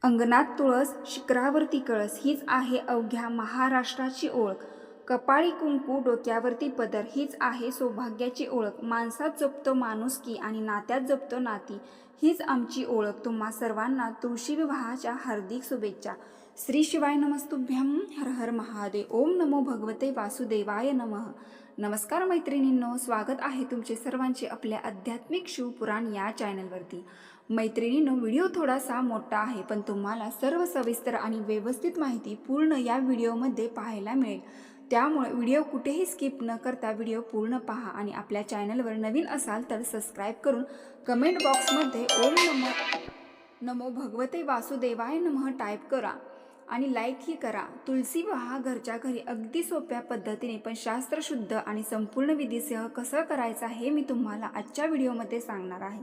अंगणात तुळस, शिखरावरती कळस, हीच आहे अवघ्या महाराष्ट्राची ओळख. कपाळी कुंकू, डोक्यावरती पदर, हीच आहे सौभाग्याची ओळख. माणसात जपतो माणुसकी आणि नात्यात जपतो नाती, हीच आमची ओळख. तुम्हा सर्वांना तुळशी विवाहाच्या हार्दिक शुभेच्छा. श्री शिवाय नमस्तुभ्यं. हर हर महादेव. ओम नमो भगवते वासुदेवाय नमः. नमस्कार मैत्रिणींनो, स्वागत आहे तुमचे सर्वांचे आपल्या आध्यात्मिक शिवपुराण या चॅनलवरती. मैत्रिणींनो, व्हिडिओ थोडासा मोठा आहे, पण तुम्हाला सर्व सविस्तर आणि व्यवस्थित माहिती पूर्ण या व्हिडिओमध्ये पाहायला मिळेल. त्यामुळे व्हिडिओ कुठेही स्किप न करता व्हिडिओ पूर्ण पहा आणि आपल्या चॅनलवर नवीन असाल तर सबस्क्राईब करून कमेंट बॉक्समध्ये ओम नमो भगवते वासुदेवाय नमः टाईप करा आणि लाईकही करा. तुलसी विवाह घरच्या घरी अगदी सोप्या पद्धतीने पण शास्त्रशुद्ध आणि संपूर्ण विधीसह कसं करायचा हे मी तुम्हाला आजच्या व्हिडिओमध्ये सांगणार आहे.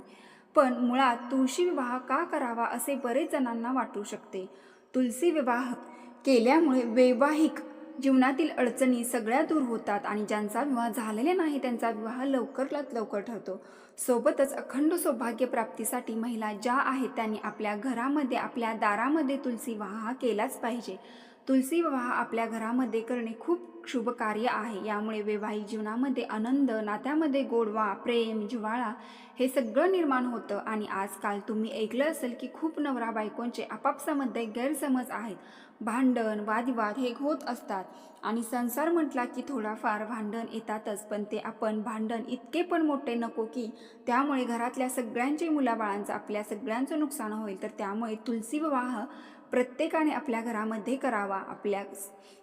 पण मुळात तुळशी विवाह का करावा असे बरेच जणांना वाटू शकते. तुलसी विवाह केल्यामुळे वैवाहिक जीवनातील अडचणी सगळ्या दूर होतात आणि ज्यांचा विवाह झालेला नाही त्यांचा विवाह लवकरात लवकर ठरतो. सोबतच अखंड सौभाग्य प्राप्तीसाठी महिला ज्या आहेत त्यांनी आपल्या घरामध्ये, आपल्या दारामध्ये तुलसी विवाह केलाच पाहिजे. तुलसी विवाह आपल्या घरामध्ये करणे खूप शुभ कार्य आहे. यामुळे वैवाहिक जीवनामध्ये आनंद, नात्यामध्ये गोडवा, प्रेम, जिव्हाळा हे सगळं निर्माण होतं. आणि आजकाल तुम्ही ऐकलं असेल की खूप नवरा बायकोंचे आपापसामध्ये गैरसमज आहेत. भांडण, वादविवाद हे होत असतात आणि संसार म्हटला की थोडाफार भांडण येतातच. पण ते आपण भांडण इतके पण मोठे नको की त्यामुळे घरातल्या सगळ्यांचे, मुलाबाळांचं, आपल्या सगळ्यांचं नुकसान होईल. तर त्यामुळे तुलसी विवाह प्रत्येकाने आपल्या घरामध्ये करावा. आपल्या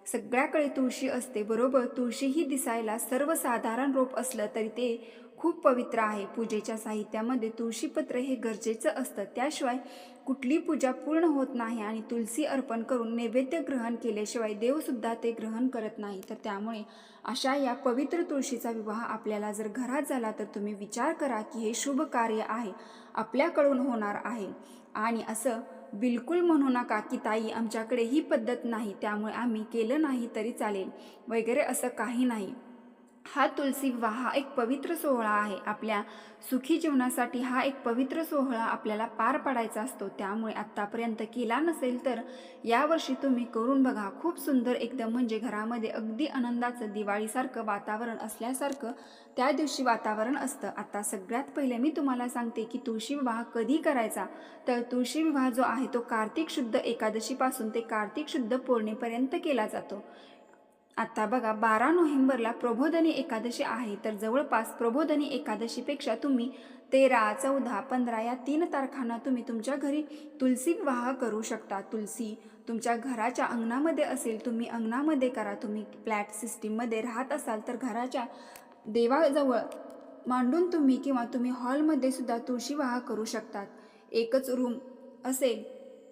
सगळ्याकडे तुळशी असते बरोबर. तुळशी ही दिसायला सर्वसाधारण रोप असलं तरी ते खूप पवित्र आहे. पूजेच्या साहित्यामध्ये तुळशीपत्र हे गरजेचं असतं, त्याशिवाय कुठली पूजा पूर्ण होत नाही आणि तुलसी अर्पण करून नैवेद्य ग्रहण केल्याशिवाय देवसुद्धा ते ग्रहण करत नाही. तर त्यामुळे अशा या पवित्र तुळशीचा विवाह आपल्याला जर घरात झाला तर तुम्ही विचार करा की हे शुभ कार्य आहे, आपल्याकडून होणार आहे. आणि असं बिलकुल म्हणू नका की ताई आमच्याकडे ही पद्धत नाही त्यामुळे आम्ही केलं नाही तरी चालेल वगैरे, असं काही नाही. हा तुलसी विवाह एक पवित्र सोहळा आहे. आपल्या सुखी जीवनासाठी हा एक पवित्र सोहळा आपल्याला पार पाडायचा असतो. त्यामुळे आत्तापर्यंत केला नसेल तर यावर्षी तुम्ही करून बघा. खूप सुंदर एकदम, म्हणजे घरामध्ये अगदी आनंदाचं, दिवाळीसारखं वातावरण असल्यासारखं त्या दिवशी वातावरण असतं. आता सगळ्यात पहिले मी तुम्हाला सांगते की तुळशी विवाह कधी करायचा. तर तुळशी विवाह जो आहे तो कार्तिक शुद्ध एकादशीपासून ते कार्तिक शुद्ध पौर्णिमेपर्यंत केला जातो. आता बघा, 12 नोव्हेंबरला प्रबोधिनी एकादशी आहे. तर जवळपास प्रबोधिनी एकादशीपेक्षा तुम्ही 13, 14, 15 या 3 तारखांना तुम्ही तुमच्या घरी तुलसी विवाह करू शकता. तुलसी तुमच्या घराच्या अंगणामध्ये असेल, तुम्ही अंगणामध्ये करा. तुम्ही फ्लॅट सिस्टीममध्ये राहत असाल तर घराच्या देवाजवळ मांडून तुम्ही, किंवा तुम्ही हॉलमध्ये सुद्धा तुळशी विवाह करू शकतात. एकच रूम असेल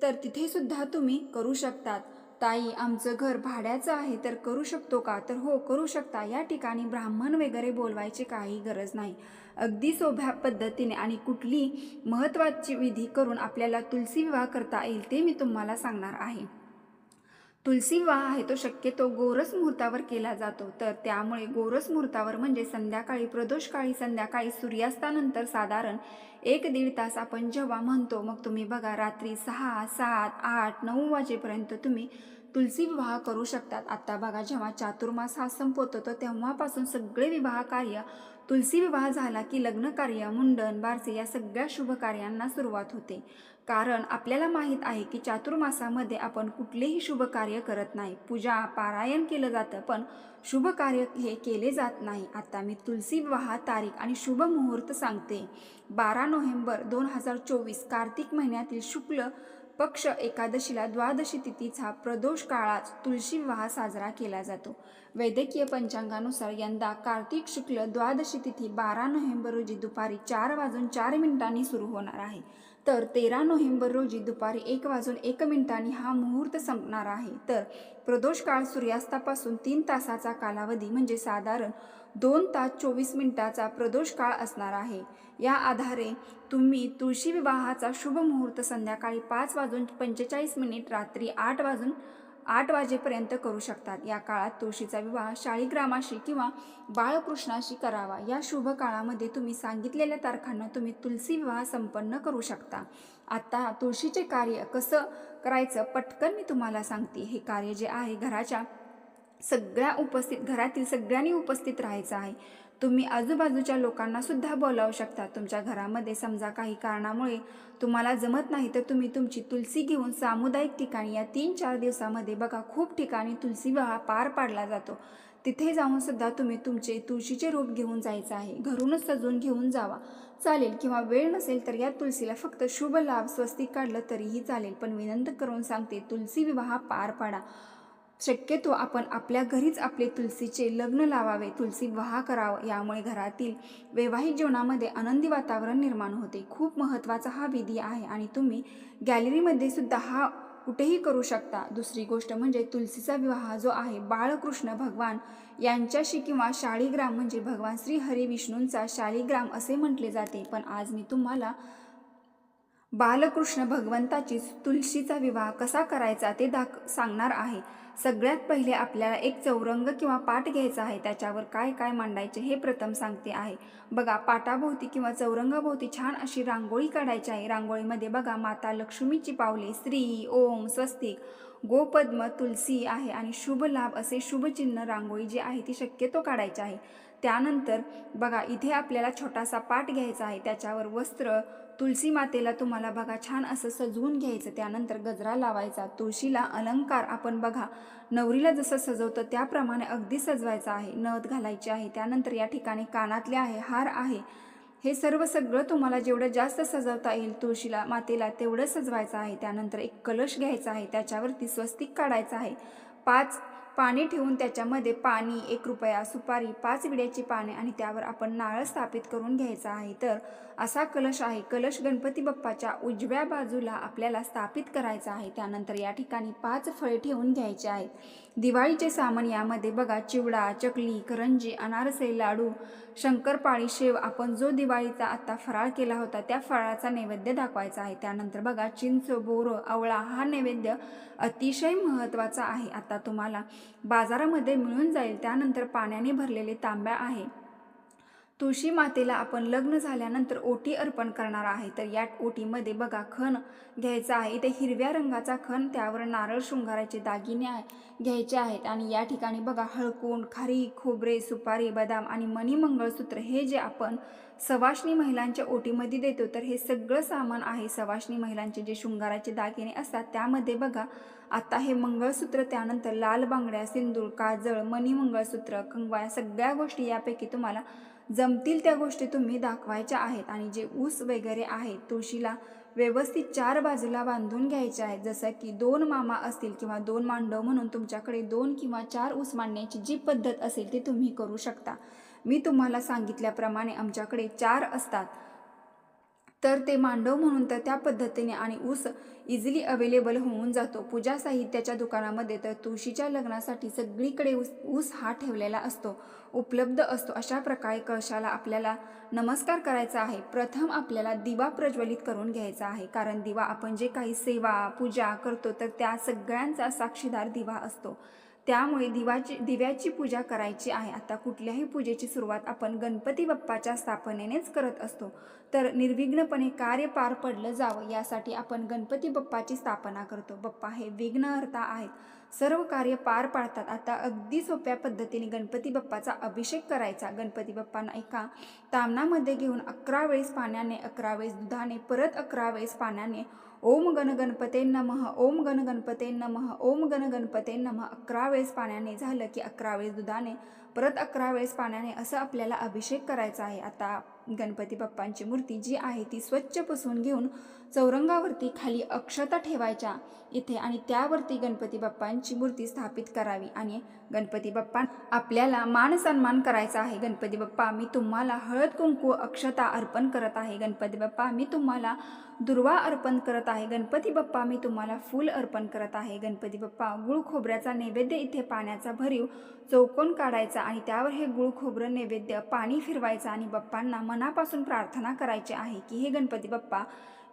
तर तिथे सुद्धा तुम्ही करू शकतात. ताई आमचं घर भाड्याचं आहे तर करू शकतो का? तर हो, करू शकता. या ठिकाणी ब्राह्मण वगैरे बोलवायची काही गरज नाही. अगदी सोप्या पद्धतीने आणि कुठली महत्त्वाची विधी करून आपल्याला तुलसी विवाह करता येईल ते मी तुम्हाला सांगणार आहे. तुलसी विवाह आहे तो शक्यतो गोरस मुहूर्तावर केला जातो. तर त्यामुळे गोरस मुहूर्तावर म्हणजे संध्याकाळी, प्रदोषकाळी, संध्याकाळी सूर्यास्तानंतर साधारण 1-1.5 तास आपण जेव्हा म्हणतो, मग तुम्ही बघा रात्री 6, 7, 8, 9 वाजेपर्यंत तुम्ही तुलसी विवाह करू शकतात. आता बघा, जेव्हा चातुर्मास हा संपतो तर तेव्हापासून सगळे विवाह कार्य, तुलसी विवाह झाला की लग्न कार्य, मुंडन, बारसे या सगळ्या शुभ कार्यांना सुरुवात होते. कारण आपल्याला माहीत आहे की चातुर्मासामध्ये आपण कुठलेही शुभ कार्य करत नाही. पूजा, पारायण केलं जातं पण शुभ कार्य हे केले जात नाही. आता मी तुलसी विवाह तारीख आणि शुभ मुहूर्त सांगते. 12 नोव्हेंबर 2024 कार्तिक महिन्यातील शुक्ल पक्ष एकादशीला द्वादशी तिथीचा प्रदोष काळात तुळशी विवाह साजरा केला जातो. वैद्यकीय पंचांगानुसार यंदा कार्तिक शुक्ल द्वादशी तिथी 12 नोव्हेंबर रोजी दुपारी 4:04 सुरू होणार आहे. तर 13 नोव्हेंबर रोजी दुपारी 1:01 हा मुहूर्त संपणार आहे. तर प्रदोष काळ सूर्यास्तापासून 3 तासाचा कालावधी, म्हणजे साधारण 2 तास 24 मिनिटाचा प्रदोष काळ असणार आहे. या आधारे तुम्ही तुळशी विवाहाचा शुभ मुहूर्त संध्याकाळी 5:45 रात्री 8 वाजेपर्यंत करू शकतात. या काळात तुळशीचा विवाह शाळीग्रामाशी किंवा बाळकृष्णाशी करावा. या शुभ काळामध्ये तुम्ही सांगितलेल्या तारखांना तुम्ही तुलसी विवाह संपन्न करू शकता. आता तुळशीचे कार्य कसं करायचं पटकन मी तुम्हाला सांगते. हे कार्य जे आहे घराच्या घरातील सगळ्यांनी उपस्थित राहायचं आहे. तुम्ही आजूबाजूच्या लोकांना सुद्धा बोलावू शकता. तुमच्या घरामध्ये समजा काही कारणामुळे तुम्हाला जमत नाही तर तुम्ही तुमची तुलसी घेऊन सामुदायिक ठिकाणी या 3-4 दिवसामध्ये बघा खूप ठिकाणी तुलसी विवाह पार पाडला जातो. तिथे जाऊन सुद्धा तुम्ही तुमचे तुळशीचे रूप घेऊन जायचं आहे. घरूनच सजवून घेऊन जावा चालेल, किंवा वेळ नसेल तर या तुलसीला फक्त शुभ लाभ स्वस्तिक काढलं तरीही चालेल. पण विनंती करून सांगते, तुलसी विवाह पार पाडा. शक्यतो आपण आपल्या घरीच आपले तुलसीचे लग्न लावावे, तुलसी विवाह करावा. यामुळे घरातील वैवाहिक जीवनामध्ये आनंदी वातावरण निर्माण होते. खूप महत्त्वाचा हा विधी आहे आणि तुम्ही गॅलरीमध्ये सुद्धा हा कुठेही करू शकता. दुसरी गोष्ट म्हणजे तुलसीचा विवाह जो आहे बाळकृष्ण भगवान यांच्याशी किंवा शाळीग्राम म्हणजे भगवान श्री हरी विष्णूंचा शाळीग्राम असे म्हटले जाते. पण आज मी तुम्हाला बालकृष्ण भगवंताची तुळशीचा विवाह कसा करायचा ते सांगणार आहे. सगळ्यात पहिले आपल्याला एक चौरंग किंवा पाट घ्यायचा आहे. त्याच्यावर काय काय मांडायचे हे प्रथम सांगते आहे. बघा, पाटाभोवती किंवा चौरंगाभोवती छान अशी रांगोळी काढायची आहे. रांगोळीमध्ये बघा माता लक्ष्मीची पावले, श्री, ओम, स्वस्तिक, गोपद्म, तुलसी आहे आणि शुभ लाभ असे शुभचिन्ह रांगोळी जी आहे ती शक्यतो काढायची आहे. त्यानंतर बघा इथे आपल्याला छोटासा पाट घ्यायचा आहे. त्याच्यावर वस्त्र, तुळशी मातेला तुम्हाला बघा छान असं सजवून घ्यायचं. त्यानंतर गजरा लावायचा. तुळशीला अलंकार आपण बघा नवरीला जसं सजवतं त्याप्रमाणे अगदी सजवायचं आहे. नथ घालायची आहे. त्यानंतर या ठिकाणी कानातले आहे, हार आहे. हे सगळं तुम्हाला जेवढं जास्त सजवता येईल तुळशीला मातेला तेवढं सजवायचं आहे. त्यानंतर एक कलश घ्यायचा आहे. त्याच्यावरती स्वस्तिक काढायचं आहे. 5 पाणी ठेवून त्याच्यामध्ये पाणी, 1 रुपया, सुपारी, 5 विड्याची पाने आणि त्यावर आपण नारळ स्थापित करून घ्यायचा आहे. तर असा कलश आहे. कलश गणपती बाप्पाच्या उजव्या बाजूला आपल्याला स्थापित करायचा आहे. त्यानंतर या ठिकाणी 5 फळे ठेवून घ्यायचे आहेत. दिवाळीचे सामान यामध्ये बघा चिवडा, चकली, करंजी, अनारसे, लाडू, शंकरपाळी, शेव, आपण जो दिवाळीचा आता फराळ केला होता त्या फराळाचा नैवेद्य दाखवायचा आहे. त्यानंतर बघा चिंच, बोरं, आवळा हा नैवेद्य अतिशय महत्त्वाचा आहे. आता तुम्हाला बाजारामध्ये मिळून जाईल. त्यानंतर पाण्याने भरलेले तांब्या आहे. तुळशी मातेला आपण लग्न झाल्यानंतर ओटी अर्पण करणार आहे. तर या ओटीमध्ये बघा खण घ्यायचा आहे. इथे हिरव्या रंगाचा खण, त्यावर नारळ शृंगाराचे दागिने घ्यायचे आहेत आणि या ठिकाणी बघा हळकुंड, खारी, खोबरे, सुपारी, बदाम आणि मणी मंगळसूत्र हे जे आपण सवाष्णी महिलांच्या ओटीमध्ये देतो तर हे सगळं सामान आहे. सवाष्णी महिलांचे जे शृंगाराचे दागिने असतात त्यामध्ये बघा आता हे मंगळसूत्र, त्यानंतर लाल बांगड्या, सिंदूर, काजळ, मणी मंगळसूत्र, कंगवा या सगळ्या गोष्टी यापैकी तुम्हाला जमतील त्या गोष्टी तुम्ही दाखवायच्या आहेत. आणि जे ऊस वगैरे आहेत तुळशीला व्यवस्थित 4 बाजूला बांधून घ्यायचे आहेत. जसं की 2 मामा असतील किंवा 2 मांडव म्हणून तुमच्याकडे 2 किंवा 4 ऊस मांडण्याची जी पद्धत असेल ती तुम्ही करू शकता. मी तुम्हाला सांगितल्याप्रमाणे आमच्याकडे 4 असतात तर ते मांडव म्हणून तर त्या पद्धतीने आणि ऊस इझिली अवेलेबल होऊन जातो. पूजा साहित्याच्या दुकानामध्ये तर तुळशीच्या लग्नासाठी सगळीकडे ऊस हा ठेवलेला असतो, उपलब्ध असतो. अशा प्रकारे कळशाला आपल्याला नमस्कार करायचा आहे. प्रथम आपल्याला दिवा प्रज्वलित करून घ्यायचा आहे, कारण दिवा आपण जे काही सेवा पूजा करतो तर त्या सगळ्यांचा साक्षीदार दिवा असतो. त्यामुळे दिव्याची पूजा करायची आहे. आता कुठल्याही पूजेची सुरुवात आपण गणपती बाप्पाच्या स्थापनेनेच करत असतो. तर निर्विघ्नपणे कार्य पार पडलं जावं यासाठी आपण गणपती बाप्पाची स्थापना करतो. बाप्पा हे विघ्नहर्ता आहेत, सर्व कार्य पार पाडतात. आता अगदी सोप्या पद्धतीने गणपती बाप्पाचा अभिषेक करायचा. गणपती बाप्पांना एका तामणामध्ये घेऊन 11 वेळेस पाण्याने, 11 वेळेस दुधाने, परत 11 वेळेस पाण्याने ओम गण गणपते नमः, ओम गण गणपते नमः, ओम गण गणपते नमः 11 वेळेस पाण्याने झालं की 11 वेळेस दुधाने, परत 11 वेळेस पाण्याने असं आपल्याला अभिषेक करायचा आहे. आता गणपती बाप्पांची मूर्ती जी आहे ती स्वच्छ पुसून घेऊन चौरंगावरती खाली अक्षता ठेवायच्या इथे आणि त्यावरती गणपती बाप्पांची मूर्ती स्थापित करावी आणि गणपती बाप्पा आपल्याला मान सन्मान करायचा आहे. गणपती बाप्पा मी तुम्हाला हळद कुंकू अक्षता अर्पण करत आहे. गणपती बाप्पा मी तुम्हाला दुर्वा अर्पण करत आहे. गणपती बाप्पा मी तुम्हाला फूल अर्पण करत आहे. गणपती बाप्पा गुळ खोबऱ्याचा नैवेद्य इथे पाण्याचा भरीव चौकोन काढायचा आणि त्यावर हे गुळ खोबरं नैवेद्य पाणी फिरवायचं आणि बाप्पांना मनापासून प्रार्थना करायची आहे की हे गणपती बाप्पा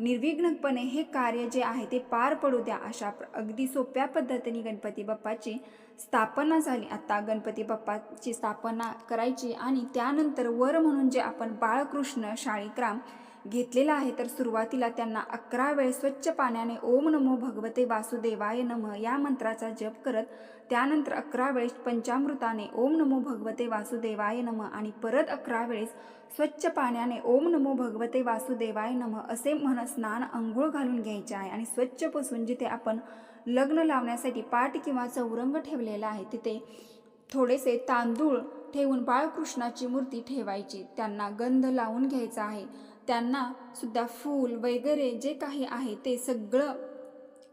निर्विघ्नपणे हे कार्य जे आहे ते पार पडू द्या. अशा अगदी सोप्या पद्धतीने गणपती बाप्पाची स्थापना झाली. आता गणपती बाप्पाची स्थापना करायची आणि त्यानंतर वर म्हणून जे आपण बाळकृष्ण शाळीग्राम घेतलेला आहे. तर सुरुवातीला त्यांना 11 वेळ स्वच्छ पाण्याने ओम नमो भगवते वासुदेवाय नमः या मंत्राचा जप करत, त्यानंतर 11 वेळेस पंचामृताने ओम नमो भगवते वासुदेवाय नमः आणि परत 11 वेळेस स्वच्छ पाण्याने ओम नमो भगवते वासुदेवाय नमः असे म्हणत स्नान अंघोळ घालून घ्यायचे आहे. आणि स्वच्छ पुसून जिथे आपण लग्न लावण्यासाठी पाट किंवा चौरंग ठेवलेला आहे तिथे थोडेसे तांदूळ ठेवून बाळकृष्णाची मूर्ती ठेवायची. त्यांना गंध लावून घ्यायचा आहे. त्यांना सुद्धा फूल वगैरे जे काही आहे ते सगळं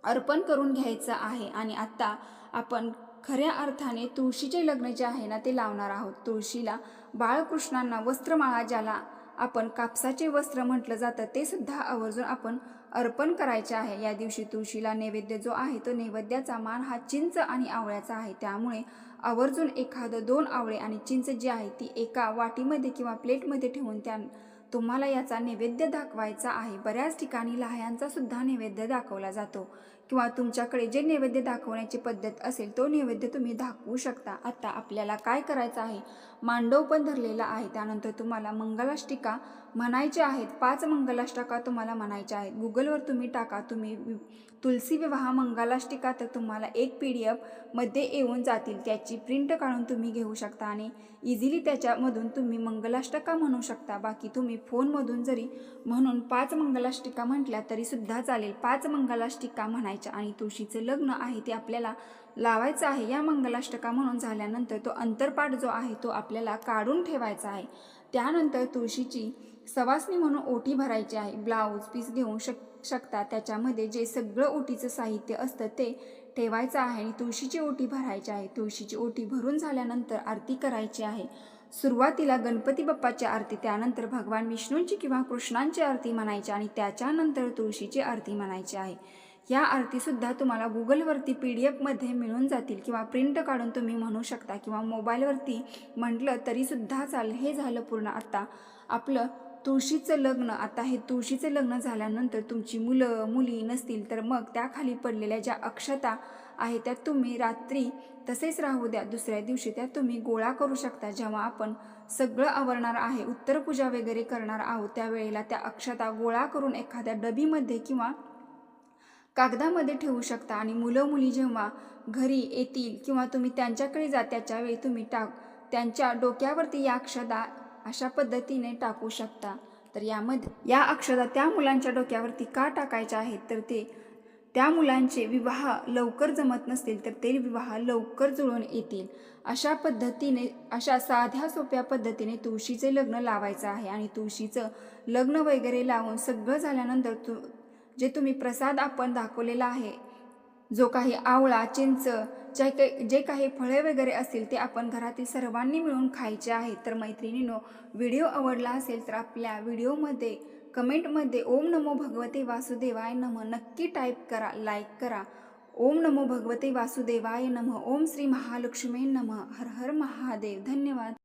अर्पण करून घ्यायचं आहे. आणि आता आपण खऱ्या अर्थाने तुळशीचे लग्न जे आहे ना ते लावणार आहोत. तुळशीला बाळकृष्णांना वस्त्रमाळा, ज्याला आपण कापसाचे वस्त्र म्हटलं जातं, ते सुद्धा आवर्जून आपण अर्पण करायचे आहे. या दिवशी तुळशीला नैवेद्य जो आहे तो नैवेद्याचा मान हा चिंच आणि आवळ्याचा आहे. त्यामुळे आवर्जून एखादं 2 आवळे आणि चिंच जी आहे ती एका वाटीमध्ये किंवा प्लेटमध्ये ठेवून तुम्हाला याचा नैवेद्य दाखवायचा आहे. बऱ्याच ठिकाणी लाह्यांचा सुद्धा नैवेद्य दाखवला जातो किंवा तुमच्याकडे जे नैवेद्य दाखवण्याची पद्धत असेल तो नैवेद्य तुम्ही दाखवू शकता. आता आपल्याला काय करायचं आहे, मांडव पण धरलेला आहे. त्यानंतर तुम्हाला मंगलाष्टिका म्हणायच्या आहेत. 5 मंगलाष्टका तुम्हाला म्हणायच्या आहेत. गुगलवर तुम्ही टाका तुम्ही तुलसी विवाह मंगलाष्टिका, तर तुम्हाला एक PDF मध्ये येऊन जातील. त्याची प्रिंट काढून तुम्ही घेऊ शकता आणि इझिली त्याच्यामधून तुम्ही मंगलाष्टका म्हणू शकता. बाकी तुम्ही फोनमधून जरी म्हणून 5 मंगलाष्टिका म्हटल्या तरी सुद्धा चालेल. 5 मंगलाष्टिका म्हणायच्या आणि तुळशीचं लग्न आहे ते आपल्याला लावायचं आहे. या मंगलाष्टका म्हणून झाल्यानंतर तो अंतरपाठ जो आहे तो आपल्याला काढून ठेवायचा आहे. त्यानंतर तुळशीची सवासणी म्हणून ओटी भरायची आहे. ब्लाऊज पीस घेऊ शकता. त्याच्यामध्ये जे सगळं ओटीचं साहित्य असतं ते ठेवायचं आहे आणि तुळशीची ओटी भरायची आहे. तुळशीची ओटी भरून झाल्यानंतर आरती करायची आहे. सुरुवातीला गणपती बाप्पाची आरती, त्यानंतर भगवान विष्णूंची किंवा कृष्णांची आरती म्हणायची आणि त्याच्यानंतर तुळशीची आरती म्हणायची आहे. या आरतीसुद्धा तुम्हाला गुगलवरती PDF मध्ये मिळून जातील किंवा प्रिंट काढून तुम्ही म्हणू शकता किंवा मोबाईलवरती म्हटलं तरीसुद्धा चालेल. हे झालं पूर्ण आता आपलं तुळशीचं लग्न. आता हे तुळशीचं लग्न झाल्यानंतर तुमची मुलं मुली नसतील तर मग त्याखाली पडलेल्या ज्या अक्षता आहेत त्या तुम्ही रात्री तसेच राहू द्या. दुसऱ्या दिवशी त्या तुम्ही गोळा करू शकता. जेव्हा आपण सगळं आवरणार आहे, उत्तरपूजा वगैरे करणार आहोत, त्यावेळेला त्या अक्षता गोळा करून एखाद्या डबीमध्ये किंवा कागदामध्ये ठेवू शकता. आणि मुलं मुली जेव्हा घरी येतील किंवा तुम्ही त्यांच्याकडे जा त्याच्यावेळी तुम्ही त्यांच्या डोक्यावरती या अक्षता अशा पद्धतीने टाकू शकता. तर यामध्ये या अक्षता त्या मुलांच्या डोक्यावरती का टाकायच्या आहेत, तर ते त्या मुलांचे विवाह लवकर जमत नसतील तर ते विवाह लवकर जुळून येतील. अशा पद्धतीने, अशा साध्या सोप्या पद्धतीने तुळशीचे लग्न लावायचं आहे. आणि तुळशीचं लग्न वगैरे लावून सगळं झाल्यानंतर जे तुम्ही प्रसाद आपण दाखवलेला आहे, जो काही आवळा चिंच जे काही फळे वगैरे असतील ते आपण घरातील सर्वांनी मिळून खायचे आहेत. तर मैत्रिणींनो, व्हिडिओ आवडला असेल तर आपल्या व्हिडिओमध्ये कमेंटमध्ये ओम नमो भगवते वासुदेवाय नमः नक्की टाईप करा, लाईक करा. ओम नमो भगवते वासुदेवाय नमः. ओम श्री महालक्ष्मी नमः. हर हर महादेव. धन्यवाद.